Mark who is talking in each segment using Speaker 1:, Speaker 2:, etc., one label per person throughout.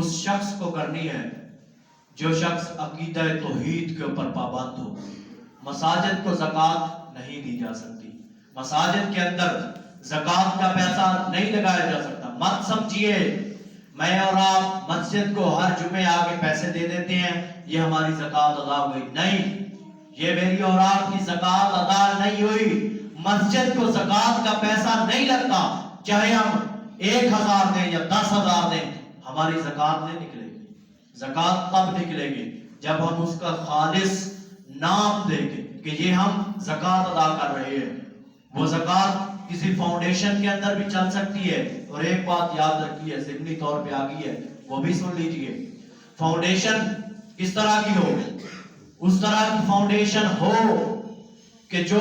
Speaker 1: اس شخص کو کرنی ہے جو شخص عقیدہ توحید کے اوپر پابند ہو۔ مساجد کو زکوٰۃ نہیں دی جا سکتی، مساجد کے اندر زکوٰۃ کا پیسہ نہیں لگایا جا سکتا۔ مت سمجھیے میں اور آپ مسجد کو ہر جمعے آگے پیسے دے دیتے ہیں یہ ہماری زکوٰۃ ادا ہوئی، نہیں، یہ میری اور آپ کی زکوٰۃ ادا نہیں ہوئی۔ مسجد کو زکوٰۃ کا پیسہ نہیں لگتا، چاہے ہم 1000 دیں یا 10,000 دیں، ہماری زکوٰۃ نہیں نکلے گی۔ زکوٰۃ تب نکلے گی جب ہم اس کا خالص نام دیں گے کہ یہ ہم زکوٰۃ ادا کر رہے ہیں۔ وہ زکوٰۃ کسی فاؤنڈیشن کے اندر بھی چل سکتی ہے، اور ایک بات یاد رکھیے ضمنی طور پہ آ گئی ہے، وہ بھی سن لیجئے۔ فاؤنڈیشن کس طرح کی ہو؟ اس طرح کی فاؤنڈیشن ہو کہ جو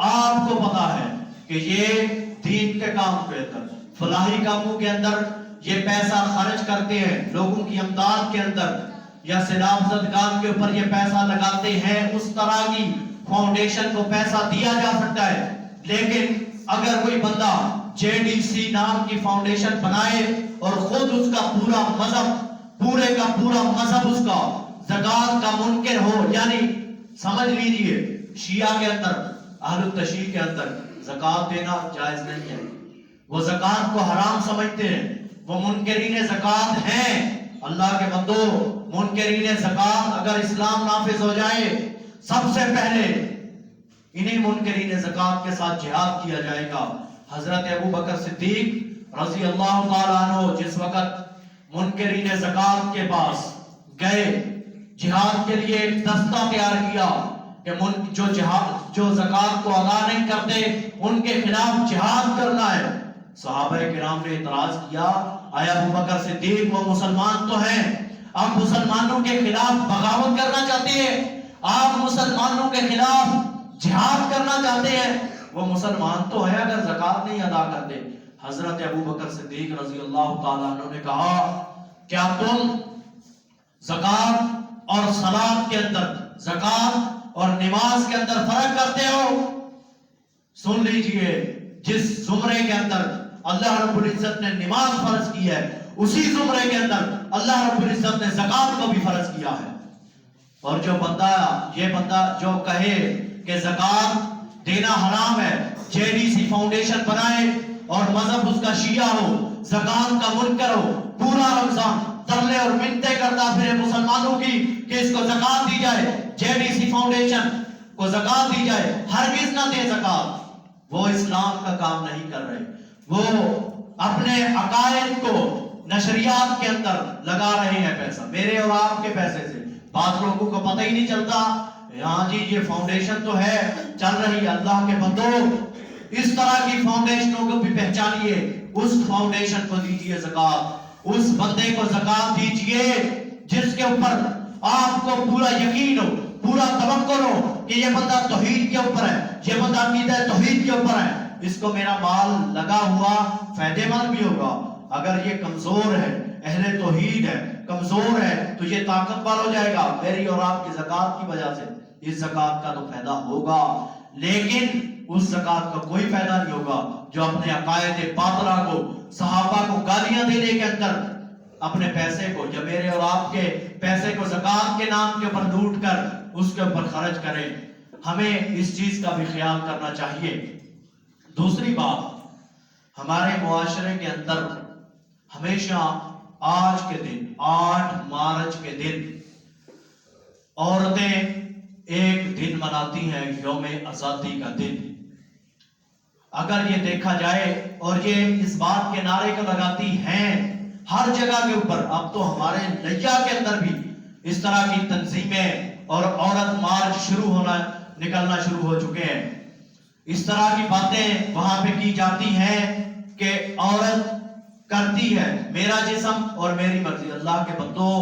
Speaker 1: آپ کو پتا ہے کہ یہ دین کے کام کے اندر، فلاحی کاموں کے اندر یہ پیسہ خرچ کرتے ہیں، لوگوں کی امداد کے اندر یا سیلاب زدگان کے اوپر یہ پیسہ لگاتے ہیں، اس طرح کی فاؤنڈیشن کو پیسہ دیا جا سکتا ہے۔ لیکن اگر کوئی بندہ JDC نام کی فاؤنڈیشن بنائے اور خود اس کا پورا مذہب، پورے کا پورا مذہب اس کا زکوٰۃ کا منکر ہو، یعنی سمجھ لیجئے شیعہ کے اندر، اہل التشیع کے اندر زکوٰۃ دینا جائز نہیں ہے، وہ زکوٰۃ کو حرام سمجھتے ہیں، وہ منکرین زکوٰۃ ہیں۔ اللہ کے بندو، منکرین زکوٰۃ اگر اسلام نافذ ہو جائے، سب سے پہلے انہیں منکرین زکوٰۃ کے ساتھ جہاد کیا جائے گا۔ حضرت ابوبکر صدیق رضی اللہ تعالیٰ عنہ جس وقت منکرین زکوٰۃ کے پاس گئے، جہاد کے لیے ایک دستہ تیار کیا کہ جو زکوٰۃ کو ادا نہیں کرتے ان کے خلاف جہاد کرنا ہے۔ صحابہ کرام نے اعتراض کیا، آیا ابوبکر صدیق وہ مسلمان تو ہیں، آپ مسلمانوں کے خلاف بغاوت کرنا چاہتے ہیں، آپ مسلمانوں کے خلاف جہاد کرنا چاہتے ہیں؟ وہ مسلمان تو ہے اگر زکوٰۃ نہیں ادا کرتے۔ حضرت ابوبکر صدیق رضی اللہ تعالیٰ عنہ نے کہا، کیا تم زکوٰۃ اور صلاۃ کے اندر، زکوٰۃ اور نماز کے اندر فرق کرتے ہو؟ سن لیجئے، جس زمرے کے اندر اللہ رب العزت نے نماز فرض کی ہے، اسی زمرے کے اندر اللہ رب العزت نے زکوٰۃ کو بھی فرض کیا ہے۔ اور یہ بندہ جو کہے کہ زکوٰۃ دینا حرام ہے، JDC فاؤنڈیشن بنائے اور مذہب اس کا شیعہ ہو، زکوٰۃ کا منکر ہو، پورا رمضان ترلے اور منتیں کرتا پھرے مسلمانوں کی کہ اس کو زکوٰۃ دی جائے، JDC فاؤنڈیشن کو زکوٰۃ دی جائے، ہرگز نہ دے زکوٰۃ، وہ اسلام کا کام نہیں کر رہے، وہ اپنے عقائد کو نشریات کے اندر لگا رہے ہیں پیسہ، میرے اور آپ کے پیسے سے۔ بعض لوگوں کو پتہ ہی نہیں چلتا، ہاں جی یہ فاؤنڈیشن تو ہے چل رہی ہے۔ اللہ کے بندو، اس طرح کی فاؤنڈیشنوں کو بھی پہچانیے، اس فاؤنڈیشن کو دیجئے زکوٰۃ، اس بندے کو زکوٰۃ دیجئے جس کے اوپر آپ کو پورا یقین ہو، پورا توکل ہو کہ یہ بندہ توحید کے اوپر ہے، یہ بندہ عقیدہ توحید کے اوپر ہے، اس کو میرا مال لگا ہوا فائدہ مند بھی ہوگا۔ اگر یہ کمزور ہے، اہل توحید ہے، کمزور ہے، تو یہ طاقتور ہو جائے گا میری اور آپ کی زکوٰۃ کی وجہ سے۔ اس زکوٰۃ کا تو فائدہ ہوگا، لیکن اس زکوٰۃ کا کوئی فائدہ نہیں ہوگا جو اپنے عقائد باطلہ کو، صحابہ کو گالیاں دینے کے اندر اپنے پیسے کو، یا میرے اور آپ کے پیسے کو زکوٰۃ کے نام کے اوپر لوٹ کر اس کے اوپر خرچ کریں۔ ہمیں اس چیز کا بھی خیال کرنا چاہیے۔ دوسری بات، ہمارے معاشرے کے اندر ہمیشہ آج کے دن 8 مارچ کے دن عورتیں ایک دن مناتی ہیں، یوم آزادی کا دن۔ اگر یہ دیکھا جائے اور یہ اس بات کے نعرے کو لگاتی ہیں ہر جگہ کے اوپر، اب تو ہمارے لیا کے اندر بھی اس طرح کی تنظیمیں اور عورت مارچ نکلنا شروع ہو چکے ہیں۔ اس طرح کی باتیں وہاں پہ کی جاتی ہیں کہ عورت کرتی ہے میرا جسم اور میری مرضی۔ اللہ کے بندو،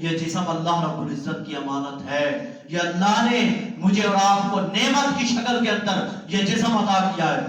Speaker 1: یہ جسم اللہ رب العزت کی امانت ہے، یہ اللہ نے مجھے اور آپ کو نعمت کی شکل کے اندر یہ جسم عطا کیا ہے۔